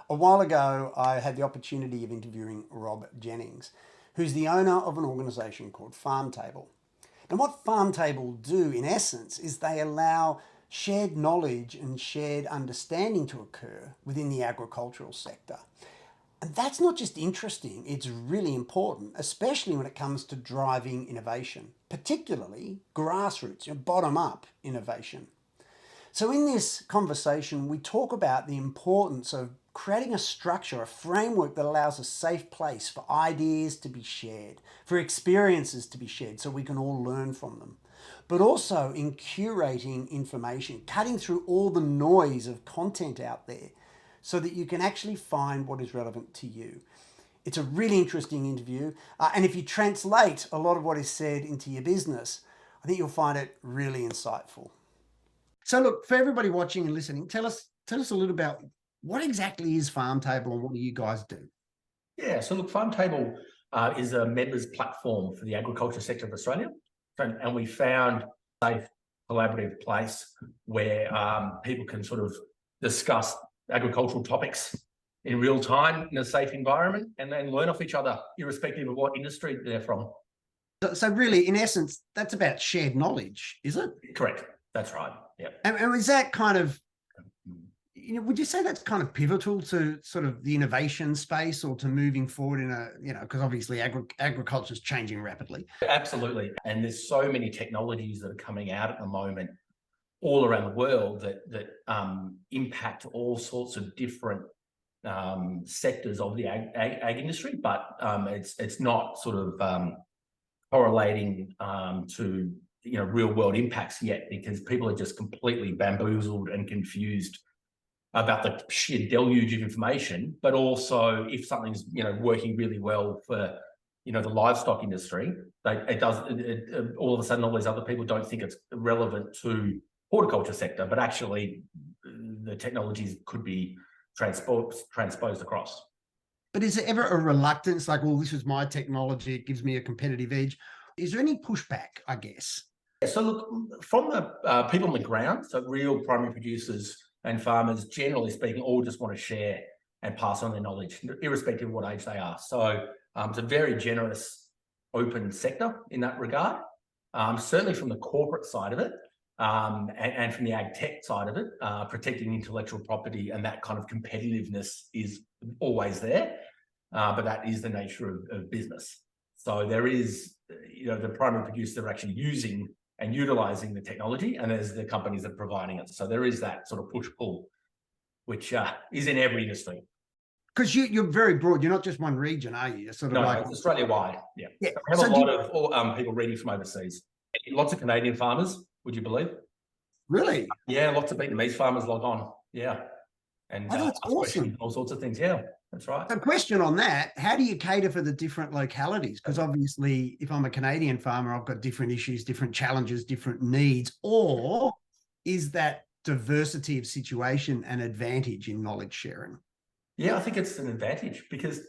A while ago, I had the opportunity of interviewing Rob Jennings, who's the owner of an organisation called Farmtable. And what Farmtable do, in essence, is they allow shared knowledge and shared understanding to occur within the agricultural sector. And that's not just interesting, it's really important, especially when it comes to driving innovation, particularly grassroots, bottom up innovation. So in this conversation, we talk about the importance of creating a structure, a framework that allows a safe place for ideas to be shared, for experiences to be shared so we can all learn from them. But also in curating information, cutting through all the noise of content out there so that you can actually find what is relevant to you. It's a really interesting interview. And if you translate a lot of what is said into your business, I think you'll find it really insightful. So look, for everybody watching and listening, tell us a little about what exactly is Farmtable and what do you guys do? Yeah, so look, Farmtable is a members platform for the agriculture sector of Australia. And we found a safe, collaborative place where people can sort of discuss agricultural topics in real time in a safe environment and then learn off each other, irrespective of what industry they're from. So really, in essence, that's about shared knowledge, is it? Correct. That's right. Yeah. And is that kind of, would you say that's kind of pivotal to sort of the innovation space or to moving forward in a, because obviously agriculture is changing rapidly. Absolutely. And there's so many technologies that are coming out at the moment all around the world that impact all sorts of different sectors of the ag industry, but it's not sort of correlating to real world impacts yet, because people are just completely bamboozled and confused about the sheer deluge of information. But also, if something's working really well for the livestock industry, all of a sudden all these other people don't think it's relevant to horticulture sector, but actually the technologies could be transposed across. But is there ever a reluctance, like, well, this is my technology, it gives me a competitive edge? Is there any pushback, I guess? Yeah, so look, from the people on the ground, so real primary producers and farmers, generally speaking, all just want to share and pass on their knowledge, irrespective of what age they are. So it's a very generous, open sector in that regard. Certainly from the corporate side of it, and from the ag tech side of it, protecting intellectual property and that kind of competitiveness is always there, but that is the nature of business. So there is, the primary producers are actually using and utilizing the technology, and there's the companies that are providing it. So there is that sort of push-pull, which is in every industry. Because you're very broad. You're not just one region, are you? You're sort of it's Australia-wide. Yeah. We have a lot of people reading from overseas. Lots of Canadian farmers, would you believe? Really? Yeah, lots of Vietnamese farmers log on. Yeah. And that's awesome. All sorts of things. Yeah, that's right. A question on that, how do you cater for the different localities? Because obviously, if I'm a Canadian farmer, I've got different issues, different challenges, different needs. Or is that diversity of situation an advantage in knowledge sharing? Yeah, I think it's an advantage, because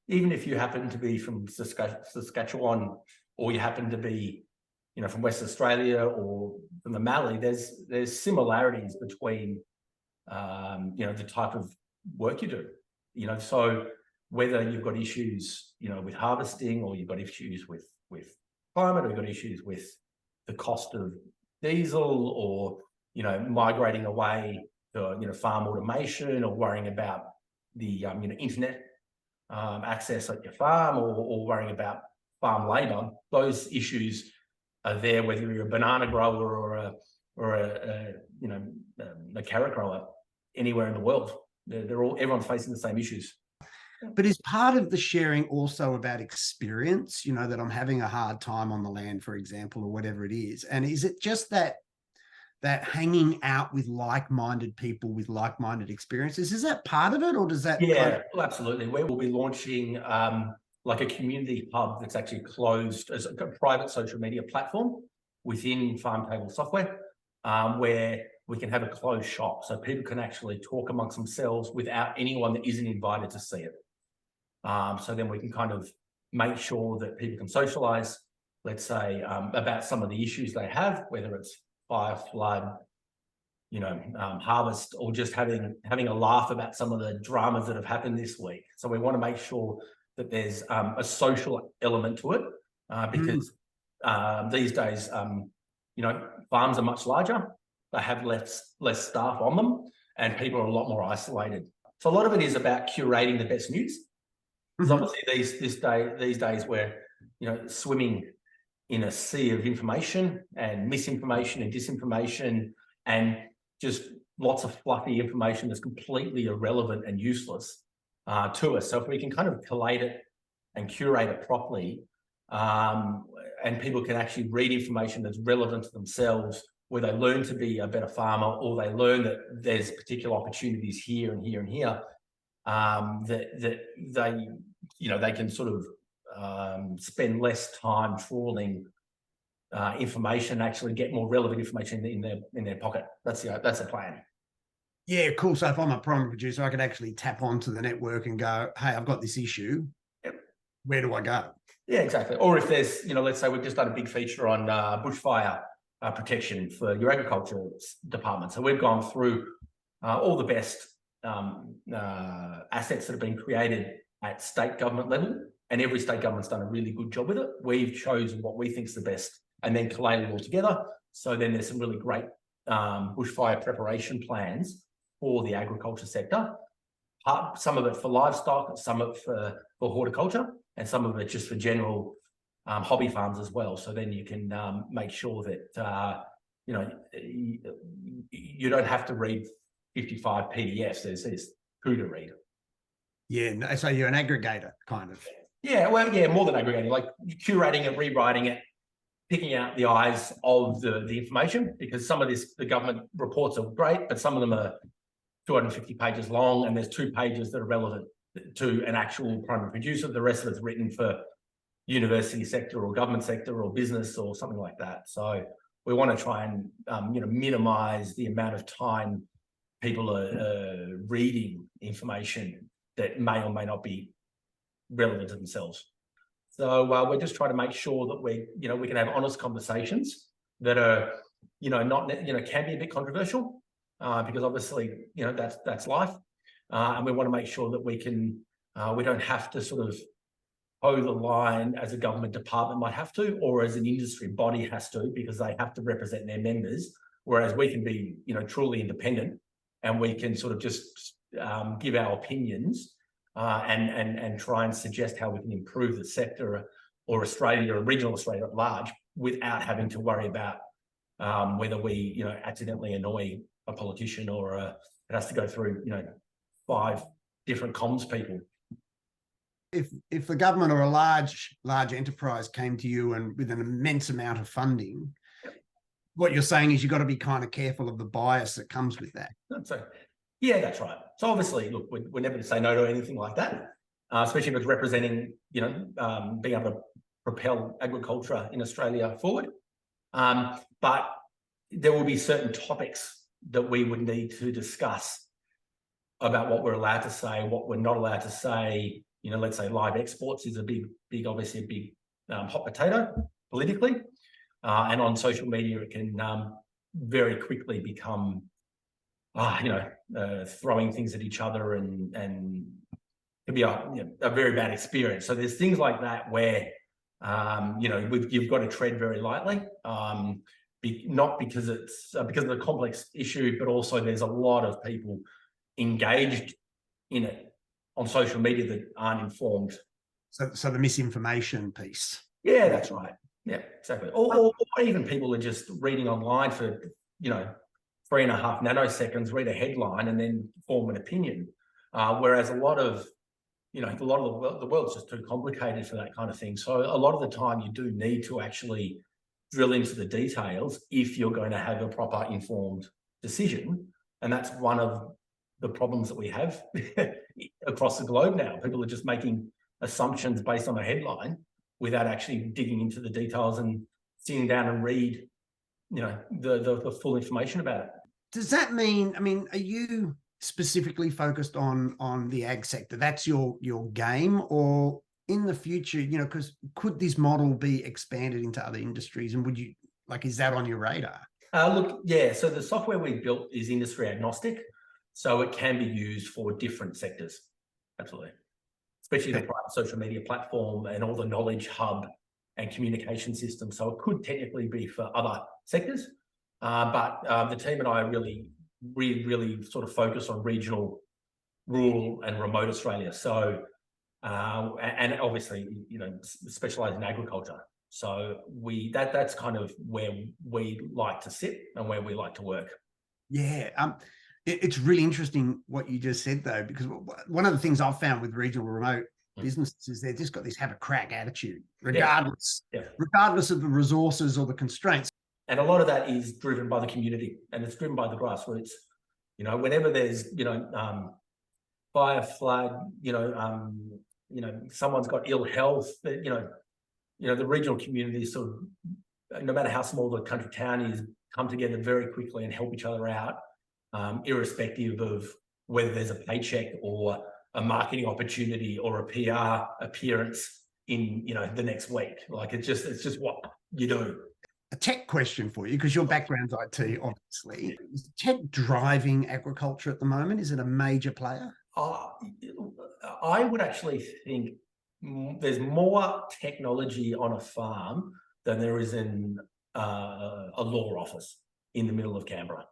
even if you happen to be from Saskatchewan, or you happen to be from West Australia or from the Mallee, there's similarities between the type of work you do. So whether you've got issues with harvesting, or you've got issues with climate, or you've got issues with the cost of diesel, or migrating away to farm automation, or worrying about the internet access at your farm, or worrying about farm labor, those issues are there whether you're a banana grower or a carrot grower anywhere in the world. Everyone's facing the same issues. But is part of the sharing also about experience, that I'm having a hard time on the land, for example, or whatever it is? And is it just that hanging out with like-minded people with like-minded experiences? Is that part of it, or does that? Yeah, well, absolutely. We will be launching like a community hub that's actually closed as a private social media platform within Farmtable software, where we can have a closed shop, so people can actually talk amongst themselves without anyone that isn't invited to see it. So then we can kind of make sure that people can socialize, let's say, about some of the issues they have, whether it's fire, flood, harvest, or just having a laugh about some of the dramas that have happened this week. So we want to make sure that there's a social element to it, because these days, farms are much larger. They have less staff on them, and people are a lot more isolated. So a lot of it is about curating the best news. Because obviously these days we're swimming in a sea of information and misinformation and disinformation, and just lots of fluffy information that's completely irrelevant and useless to us. So if we can kind of collate it and curate it properly, and people can actually read information that's relevant to themselves, where they learn to be a better farmer, or they learn that there's particular opportunities here and here and here, that they can sort of spend less time trawling information, actually get more relevant information in their pocket. That's the plan. Yeah, cool. So if I'm a primary producer, I could actually tap onto the network and go, hey, I've got this issue. Yep. Where do I go? Yeah, exactly. Or if there's, let's say we've just done a big feature on bushfire protection for your agriculture department. So we've gone through all the best assets that have been created at state government level, and every state government's done a really good job with it. We've chosen what we think is the best and then collated it all together. So then there's some really great bushfire preparation plans for the agriculture sector. Some of it for livestock, some of it for horticulture, and some of it just for general hobby farms as well. So then you can make sure that you don't have to read 55 PDFs. There's who to read. Yeah, so you're an aggregator, kind of. Yeah, well, yeah, more than aggregating, like curating it, rewriting it, picking out the eyes of the information, because some of the government reports are great, but some of them are 250 pages long, and there's 2 pages that are relevant to an actual primary producer. The rest of it's written for university sector or government sector or business or something like that. So we want to try and minimize the amount of time people are reading information that may or may not be relevant to themselves. So we're just trying to make sure that we can have honest conversations that are not can be a bit controversial, because obviously that's life, and we want to make sure that we don't have to sort of hoe the line as a government department might have to, or as an industry body has to, because they have to represent their members, whereas we can be truly independent, and we can sort of just give our opinions and try and suggest how we can improve the sector or Australia or regional Australia at large, without having to worry about whether we accidentally annoy a politician, or it has to go through 5 different comms people. If the government or a large enterprise came to you and with an immense amount of funding, what you're saying is you've got to be kind of careful of the bias that comes with that. So, yeah, that's right. So obviously, look, we're never to say no to anything like that, especially if it's representing, being able to propel agriculture in Australia forward. But there will be certain topics that we would need to discuss about what we're allowed to say, what we're not allowed to say. Let's say live exports is obviously a big hot potato politically, and on social media it can very quickly become throwing things at each other, and can be a very bad experience. So there's things like that where you've got to tread very lightly, not because it's because of the complex issue, but also there's a lot of people engaged in it on social media that aren't informed. So the misinformation piece. Yeah, that's right. Yeah, exactly. Or even people are just reading online for 3.5 nanoseconds, read a headline and then form an opinion. Whereas a lot of the world's just too complicated for that kind of thing. So a lot of the time you do need to actually drill into the details if you're going to have a proper informed decision. And that's one of the problems that we have across the globe now. People are just making assumptions based on a headline without actually digging into the details and sitting down and read, the full information about it. Does that mean, are you specifically focused on the ag sector? That's your game, or in the future, because could this model be expanded into other industries, and is that on your radar? Look, yeah, so the software we built is industry agnostic, so it can be used for different sectors. Absolutely. Especially the private social media platform and all the knowledge hub and communication system. So it could technically be for other sectors, but the team and I really sort of focus on regional, rural and remote Australia. So, and obviously, specialise in agriculture. So that's kind of where we like to sit and where we like to work. Yeah. It's really interesting what you just said, though, because one of the things I've found with regional remote businesses is they've just got this have a crack attitude, regardless of the resources or the constraints. And a lot of that is driven by the community, and it's driven by the grassroots. Whenever there's fire, flood, someone's got ill health, the regional community sort of, no matter how small the country town is, come together very quickly and help each other out, irrespective of whether there's a paycheck or a marketing opportunity or a PR appearance in the next week. Like it's just what you do. A tech question for you, because your background's IT, obviously. Is tech driving agriculture at the moment? Is it a major player? I would actually think there's more technology on a farm than there is in a law office in the middle of Canberra.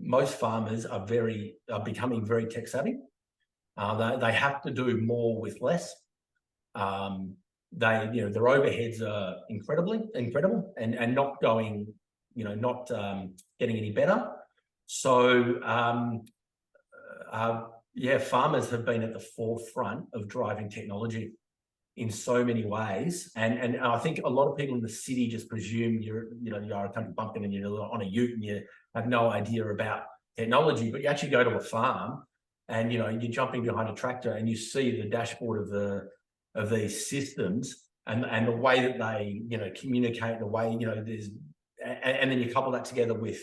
Most farmers are becoming very tech savvy. They have to do more with less. Their overheads are incredible and not going, not getting any better. So farmers have been at the forefront of driving technology in so many ways, and I think a lot of people in the city just presume you're a country bumpkin and you're on a ute and you have no idea about technology. But you actually go to a farm and you're jumping behind a tractor and you see the dashboard of these systems and the way that they communicate, the way there's, and then you couple that together with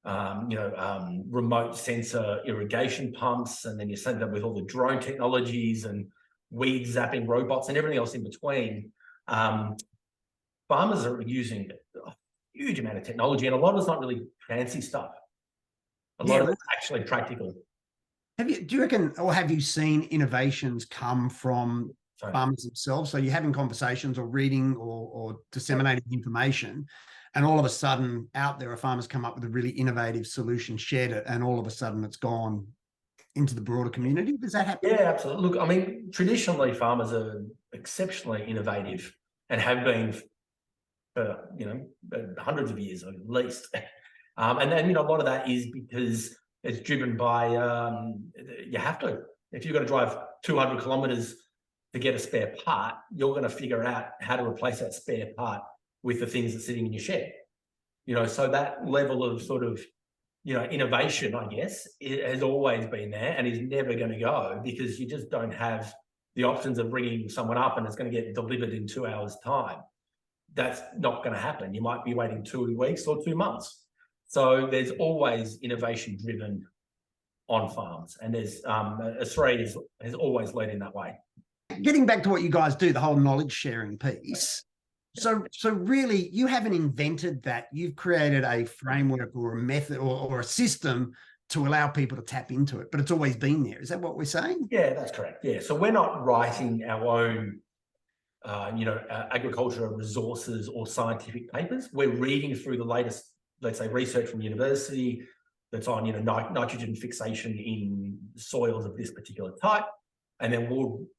remote sensor irrigation pumps, and then you send that with all the drone technologies and weed zapping robots and everything else in between. Farmers are using a huge amount of technology, and a lot of it's not really fancy stuff. A lot of it's actually practical. Do you reckon, or have you seen innovations come from farmers themselves? So you're having conversations or reading or disseminating information, and all of a sudden out there, farmers come up with a really innovative solution, shared it, and all of a sudden it's gone into the broader community. Does that happen? Yeah, absolutely. Look, I mean, traditionally farmers are exceptionally innovative and have been for, hundreds of years at least. And then, a lot of that is because it's driven by, you have to, if you've got to drive 200 kilometers to get a spare part, you're going to figure out how to replace that spare part with the things that's sitting in your shed. So that level of sort of, innovation, I guess, it has always been there and is never going to go, because you just don't have the options of ringing someone up and it's going to get delivered in 2 hours' time. That's not going to happen. You might be waiting 2 weeks or 2 months. So there's always innovation driven on farms, and there's Australia has always led in that way. Getting back to what you guys do, the whole knowledge sharing piece. So really, you haven't invented that. You've created a framework or a method or a system to allow people to tap into it, but it's always been there. Is that what we're saying? Yeah, that's correct. Yeah, so we're not writing our own, agricultural resources or scientific papers. We're reading through the latest, let's say, research from university that's on, nitrogen fixation in soils of this particular type. And then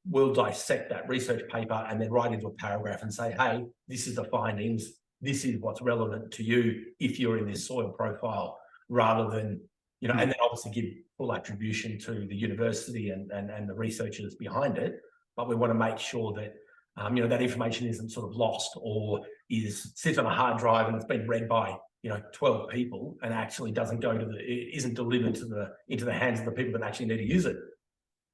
we'll dissect that research paper and then write into a paragraph and say, hey, this is the findings. This is what's relevant to you if you're in this soil profile, rather than, and then obviously give full attribution to the university and the researchers behind it. But we want to make sure that, that information isn't sort of lost or sits on a hard drive and it's been read by, 12 people and actually isn't delivered into the hands of the people that actually need to use it.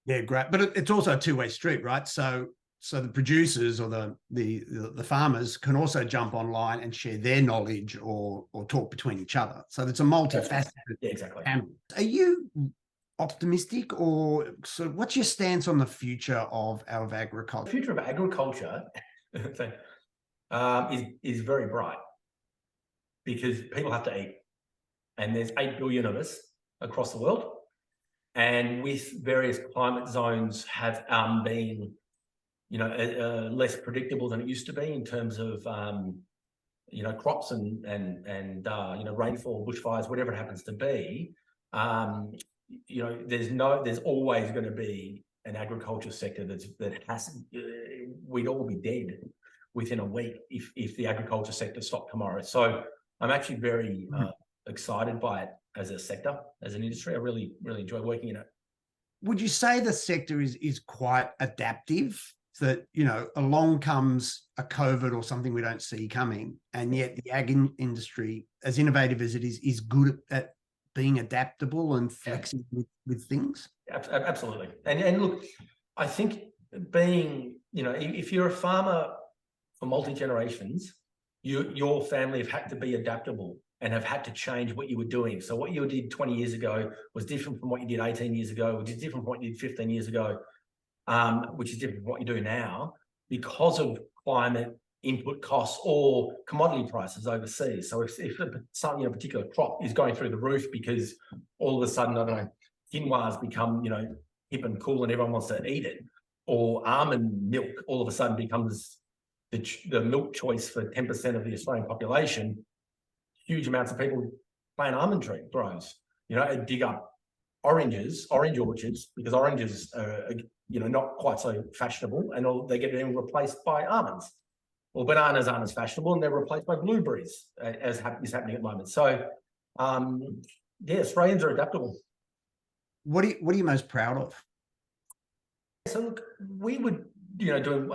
Yeah, great. But it's also a two-way street, right? So the producers or the farmers can also jump online and share their knowledge or talk between each other. So it's a multifaceted panel. Are you optimistic, or so what's your stance on the future of agriculture? The future of agriculture is very bright. because people have to eat, and there's 8 billion of us across the world. And with various climate zones have been, less predictable than it used to be in terms of, crops and rainfall, bushfires, whatever it happens to be. There's always going to be an agriculture sector we'd all be dead within a week if the agriculture sector stopped tomorrow. So I'm actually very excited by it as a sector, as an industry. I really, really enjoy working in it. Would you say the sector is quite adaptive? So that, along comes a COVID or something we don't see coming, and yet the ag industry, as innovative as it is good at being adaptable and flexing with things? Absolutely. And look, I think being, if you're a farmer for multi-generations, your family have had to be adaptable and have had to change what you were doing. So what you did 20 years ago was different from what you did 18 years ago, which is different from what you did 15 years ago, which is different from what you do now because of climate, input costs, or commodity prices overseas. So if a particular crop is going through the roof because all of a sudden, I don't know, quinoa's become, hip and cool and everyone wants to eat it, or almond milk all of a sudden becomes the milk choice for 10% of the Australian population, huge amounts of people plant almond tree grows, and dig up orange orchards, because oranges are, not quite so fashionable, and they get replaced by almonds. Well, bananas aren't as fashionable, and they're replaced by blueberries, as is happening at the moment. So, Australians are adaptable. What are you most proud of? So look, we would, doing,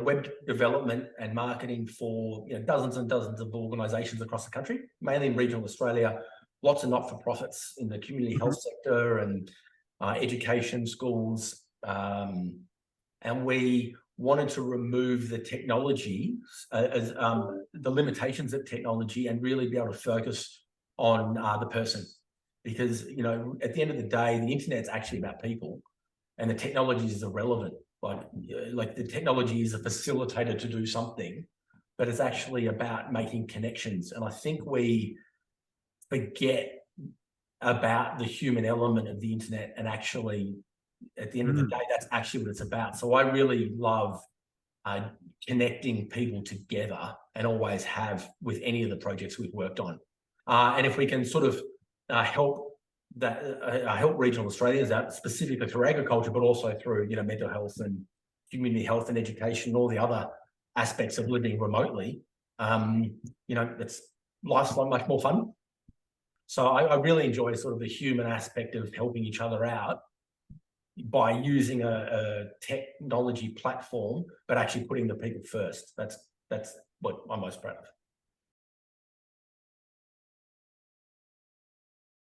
web development and marketing for, dozens and dozens of organisations across the country, mainly in regional Australia, lots of not-for-profits in the community health sector and education, schools. And we wanted to remove the technology, the limitations of technology, and really be able to focus on the person. Because, at the end of the day, the internet's actually about people, and the technology is irrelevant. Like the technology is a facilitator to do something, but it's actually about making connections. And I think we forget about the human element of the internet, and actually, at the end of the day, that's actually what it's about. So I really love connecting people together, and always have with any of the projects we've worked on. And if we can sort of help regional Australians out, specifically through agriculture, but also through mental health and community health and education, and all the other aspects of living remotely, it's life's much more fun. So I really enjoy sort of the human aspect of helping each other out by using a technology platform, but actually putting the people first. That's what I'm most proud of.